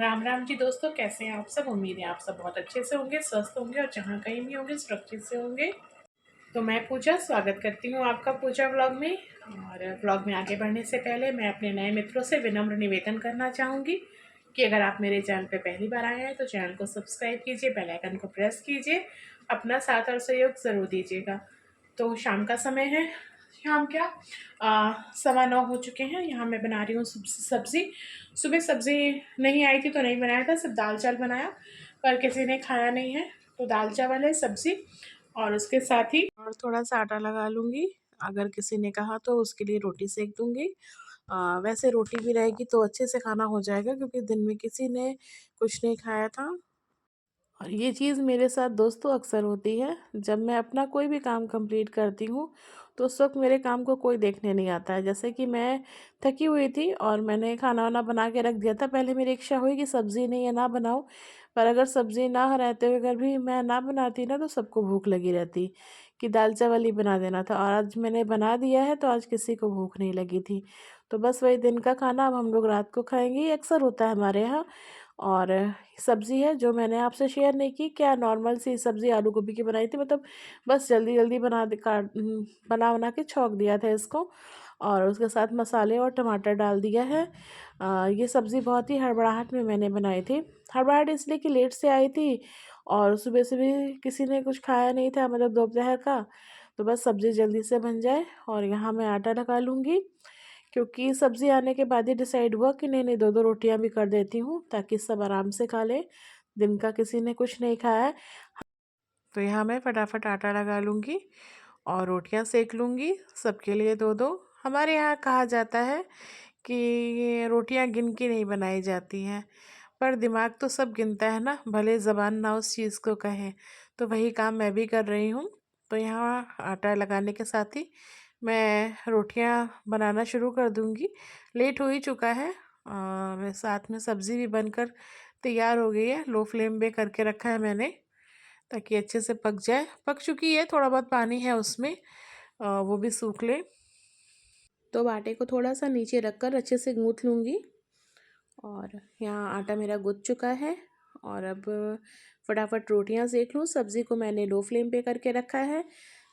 राम राम जी दोस्तों, कैसे हैं आप सब। उम्मीद है आप सब बहुत अच्छे से होंगे, स्वस्थ होंगे और जहाँ कहीं भी होंगे सुरक्षित से होंगे। तो मैं पूजा स्वागत करती हूँ आपका पूजा व्लॉग में। और व्लॉग में आगे बढ़ने से पहले मैं अपने नए मित्रों से विनम्र निवेदन करना चाहूँगी कि अगर आप मेरे चैनल पर पहली बार आए हैं तो चैनल को सब्सक्राइब कीजिए, बेल आइकन को प्रेस कीजिए, अपना साथ और सहयोग ज़रूर दीजिएगा। तो शाम का समय है, शाम क्या 9:15 हो चुके हैं। यहाँ मैं बना रही हूँ सब्ज़ी। सुबह सब्ज़ी नहीं आई थी तो नहीं बनाया था, सिर्फ दाल चावल बनाया, पर किसी ने खाया नहीं है तो दाल चावल है, सब्ज़ी और उसके साथ ही और थोड़ा सा आटा लगा लूँगी। अगर किसी ने कहा तो उसके लिए रोटी सेक दूँगी। वैसे रोटी भी रहेगी तो अच्छे से खाना हो जाएगा, क्योंकि दिन में किसी ने कुछ नहीं खाया था। और ये चीज़ मेरे साथ दोस्तों अक्सर होती है। जब मैं अपना कोई भी काम कंप्लीट करती हूँ तो उस वक्त मेरे काम को कोई देखने नहीं आता है। जैसे कि मैं थकी हुई थी और मैंने खाना वाना बना के रख दिया था। पहले मेरी इच्छा हुई कि सब्ज़ी नहीं है ना बनाऊँ, पर अगर सब्ज़ी ना रहते हुए अगर भी मैं ना बनाती ना तो सबको भूख लगी रहती कि दाल चावल ही बना देना था। और आज मैंने बना दिया है तो आज किसी को भूख नहीं लगी थी। तो बस वही दिन का खाना अब हम लोग रात को खाएंगे, ये अक्सर होता है हमारे यहाँ। और सब्ज़ी है जो मैंने आपसे शेयर नहीं की, क्या नॉर्मल सी सब्ज़ी आलू गोभी की बनाई थी। मतलब बस जल्दी जल्दी बना बना के छौंक दिया था इसको, और उसके साथ मसाले और टमाटर डाल दिया है। ये सब्ज़ी बहुत ही हड़बड़ाहट में मैंने बनाई थी। हड़बड़ाहट इसलिए कि लेट से आई थी और सुबह से भी किसी ने कुछ खाया नहीं था, मतलब दोपहर का। तो बस सब्ज़ी जल्दी से बन जाए। और यहाँ मैं आटा लगा लूँगी, क्योंकि सब्ज़ी आने के बाद ही डिसाइड हुआ कि नहीं नहीं, दो दो रोटियां भी कर देती हूँ ताकि सब आराम से खा ले। दिन का किसी ने कुछ नहीं खाया है। तो यहाँ मैं फटाफट आटा लगा लूँगी और रोटियां सेक लूँगी, सबके लिए दो दो। हमारे यहाँ कहा जाता है कि ये रोटियां गिन के नहीं बनाई जाती हैं, पर दिमाग तो सब गिनता है ना, भले ज़बान ना उस चीज़ को कहे। तो वही काम मैं भी कर रही हूँ। तो यहाँ आटा लगाने के साथ ही मैं रोटियां बनाना शुरू कर दूँगी। लेट हो ही चुका है और साथ में सब्ज़ी भी बनकर तैयार हो गई है। लो फ्लेम पे करके रखा है मैंने ताकि अच्छे से पक जाए। पक चुकी है, थोड़ा बहुत पानी है उसमें, वो भी सूख ले। तो आटे को थोड़ा सा नीचे रखकर अच्छे से गूँथ लूँगी। और यहाँ आटा मेरा गुथ चुका है और अब फटाफट रोटियां सेक लूँ। सब्ज़ी को मैंने लो फ्लेम पे करके रखा है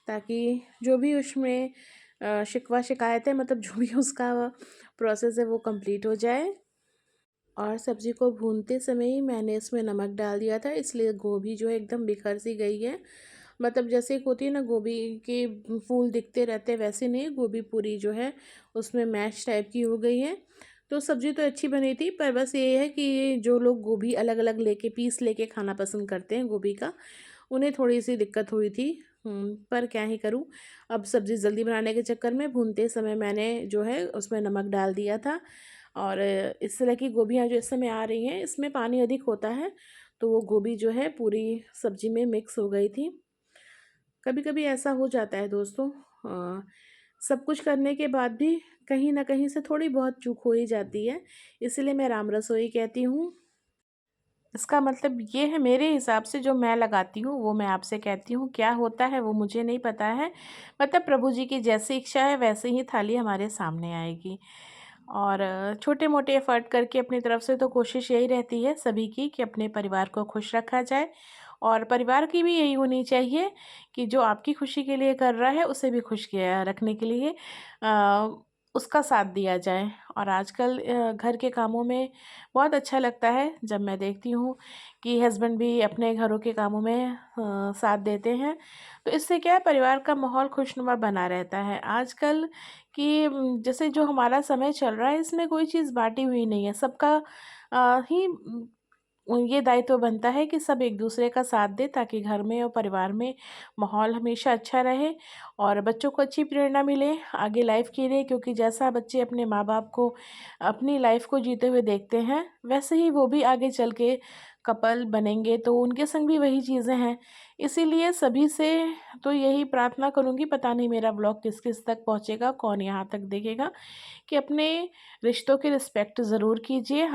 ताकि जो भी उसमें शिकवा शिकायत है, मतलब जो भी उसका प्रोसेस है वो कंप्लीट हो जाए। और सब्ज़ी को भूनते समय ही मैंने इसमें नमक डाल दिया था, इसलिए गोभी जो है एकदम बिखर सी गई है। मतलब जैसे एक होती है ना गोभी के फूल दिखते रहते हैं, वैसे नहीं, गोभी पूरी जो है उसमें मैश टाइप की हो गई है। तो सब्ज़ी तो अच्छी बनी थी, पर बस ये है कि जो लोग गोभी अलग अलग लेके पीस लेके खाना पसंद करते हैं गोभी का, उन्हें थोड़ी सी दिक्कत हुई थी। पर क्या ही करूँ। अब सब्ज़ी जल्दी बनाने के चक्कर में भूनते समय मैंने जो है उसमें नमक डाल दिया था। और इस तरह की गोभियाँ जो इस समय आ रही हैं इसमें पानी अधिक होता है, तो वो गोभी जो है पूरी सब्ज़ी में मिक्स हो गई थी। कभी कभी ऐसा हो जाता है दोस्तों, सब कुछ करने के बाद भी कहीं ना कहीं से थोड़ी बहुत चूक हो ही जाती है। इसलिए मैं राम रसोई कहती हूँ। इसका मतलब ये है मेरे हिसाब से, जो मैं लगाती हूँ वो मैं आपसे कहती हूँ। क्या होता है वो मुझे नहीं पता है, मतलब प्रभु जी की जैसी इच्छा है वैसे ही थाली हमारे सामने आएगी। और छोटे मोटे एफर्ट करके अपनी तरफ से तो कोशिश यही रहती है सभी की कि अपने परिवार को खुश रखा जाए। और परिवार की भी यही होनी चाहिए कि जो आपकी खुशी के लिए कर रहा है उसे भी खुश किया रखने के लिए उसका साथ दिया जाए। और आजकल घर के कामों में बहुत अच्छा लगता है जब मैं देखती हूँ कि हस्बैंड भी अपने घरों के कामों में साथ देते हैं। तो इससे क्या है, परिवार का माहौल खुशनुमा बना रहता है। आजकल कि जैसे जो हमारा समय चल रहा है इसमें कोई चीज़ बाँटी हुई नहीं है, सबका ये दायित्व बनता है कि सब एक दूसरे का साथ दें ताकि घर में और परिवार में माहौल हमेशा अच्छा रहे और बच्चों को अच्छी प्रेरणा मिले आगे लाइफ के लिए। क्योंकि जैसा बच्चे अपने माँ बाप को अपनी लाइफ को जीते हुए देखते हैं, वैसे ही वो भी आगे चल के कपल बनेंगे तो उनके संग भी वही चीज़ें हैं। इसीलिए सभी से तो यही प्रार्थना करूँगी, पता नहीं मेरा ब्लॉग किस किस तक पहुँचेगा, कौन यहाँ तक देखेगा, कि अपने रिश्तों की रिस्पेक्ट ज़रूर कीजिए।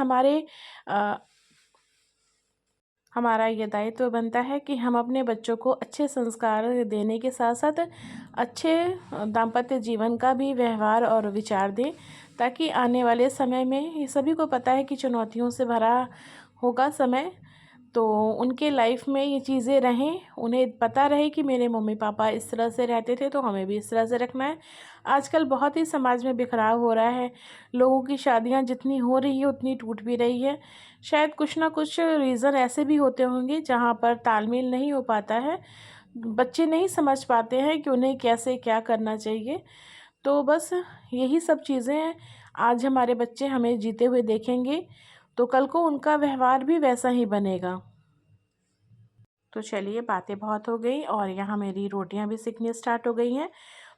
हमारा ये दायित्व बनता है कि हम अपने बच्चों को अच्छे संस्कार देने के साथ साथ अच्छे दाम्पत्य जीवन का भी व्यवहार और विचार दें ताकि आने वाले समय में, ये सभी को पता है कि चुनौतियों से भरा होगा समय, तो उनके लाइफ में ये चीज़ें रहें, उन्हें पता रहे कि मेरे मम्मी पापा इस तरह से रहते थे तो हमें भी इस तरह से रखना है। आजकल बहुत ही समाज में बिखराव हो रहा है, लोगों की शादियां जितनी हो रही है उतनी टूट भी रही है। शायद कुछ ना कुछ रीज़न ऐसे भी होते होंगे जहाँ पर तालमेल नहीं हो पाता है, बच्चे नहीं समझ पाते हैं कि उन्हें कैसे क्या करना चाहिए। तो बस यही सब चीज़ें हैं। आज हमारे बच्चे हमें जीते हुए देखेंगे तो कल को उनका व्यवहार भी वैसा ही बनेगा। तो चलिए, बातें बहुत हो गई और यहाँ मेरी रोटियाँ भी सिकनी स्टार्ट हो गई हैं।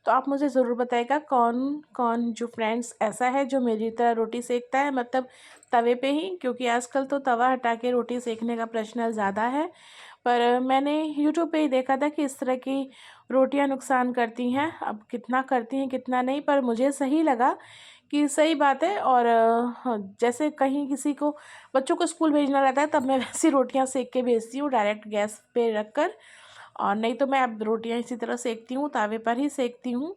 तो आप मुझे ज़रूर बताइएगा कौन कौन जो फ्रेंड्स ऐसा है जो मेरी तरह रोटी सेकता है, मतलब तवे पे ही, क्योंकि आजकल तो तवा हटा के रोटी सेकने का प्रचलन ज़्यादा है। पर मैंने यूट्यूब पे ही देखा था कि इस तरह की रोटियां नुकसान करती हैं। अब कितना करती हैं कितना नहीं, पर मुझे सही लगा कि सही बात है। और हाँ, जैसे कहीं किसी को बच्चों को स्कूल भेजना रहता है तब मैं वैसी रोटियां सेक के भेजती हूँ, डायरेक्ट गैस पे रख कर। और नहीं तो मैं अब रोटियां इसी तरह सेकती हूँ, तावे पर ही सेकती हूँ।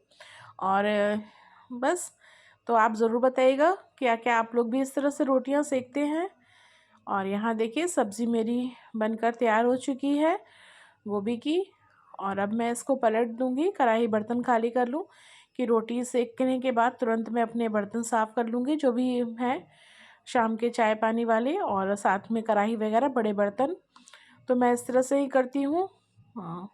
और बस, तो आप ज़रूर बताइएगा क्या क्या आप लोग भी इस तरह से रोटियां सेकते हैं। और यहाँ देखिए सब्ज़ी मेरी बनकर तैयार हो चुकी है, गोभी की। और अब मैं इसको पलट दूँगी, कढ़ाई बर्तन खाली कर लूँ कि रोटी सेकने के बाद तुरंत मैं अपने बर्तन साफ़ कर लूँगी जो भी हैं शाम के चाय पानी वाले, और साथ में कढ़ाई वगैरह बड़े बर्तन। तो मैं इस तरह से ही करती हूँ। हाँ,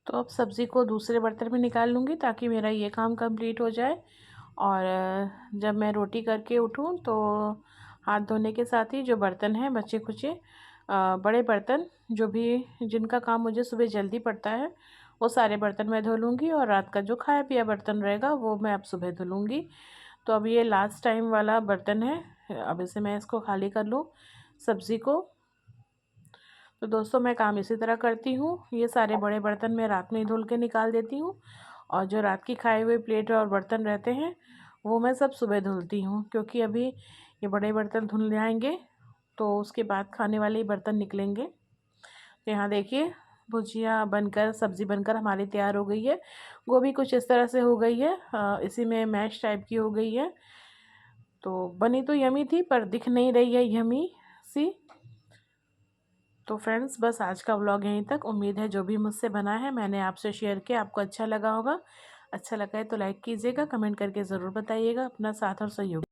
तो अब सब्ज़ी को दूसरे बर्तन में निकाल लूँगी ताकि मेरा ये काम कंप्लीट हो जाए। और जब मैं रोटी करके उठूँ तो हाथ धोने के साथ ही जो बर्तन हैं बचे खुचे बड़े बर्तन, जो भी जिनका काम मुझे सुबह जल्दी पड़ता है, वो सारे बर्तन मैं धो लूँगी। और रात का जो खाया पिया बर्तन रहेगा वो मैं अब सुबह धो लूँगी। तो अब ये लास्ट टाइम वाला बर्तन है, अब इसे मैं इसको खाली कर लूँ सब्ज़ी को। तो दोस्तों, मैं काम इसी तरह करती हूँ, ये सारे बड़े बर्तन मैं रात में ही धुल के निकाल देती हूँ। और जो रात की खाए हुए प्लेट और बर्तन रहते हैं वो मैं सब सुबह धुलती हूँ, क्योंकि अभी ये बड़े बर्तन धुल जाएंगे तो उसके बाद खाने वाले ही बर्तन निकलेंगे। तो यहाँ देखिए भुजिया बनकर, सब्ज़ी बनकर हमारी तैयार हो गई है। गोभी कुछ इस तरह से हो गई है, इसी में मैश टाइप की हो गई है। तो बनी तो यमी थी पर दिख नहीं रही है यमी सी। तो फ्रेंड्स, बस आज का व्लॉग यहीं तक। उम्मीद है जो भी मुझसे बना है मैंने आपसे शेयर किया आपको अच्छा लगा होगा। अच्छा लगा है तो लाइक कीजिएगा, कमेंट करके ज़रूर बताइएगा अपना साथ और सहयोग।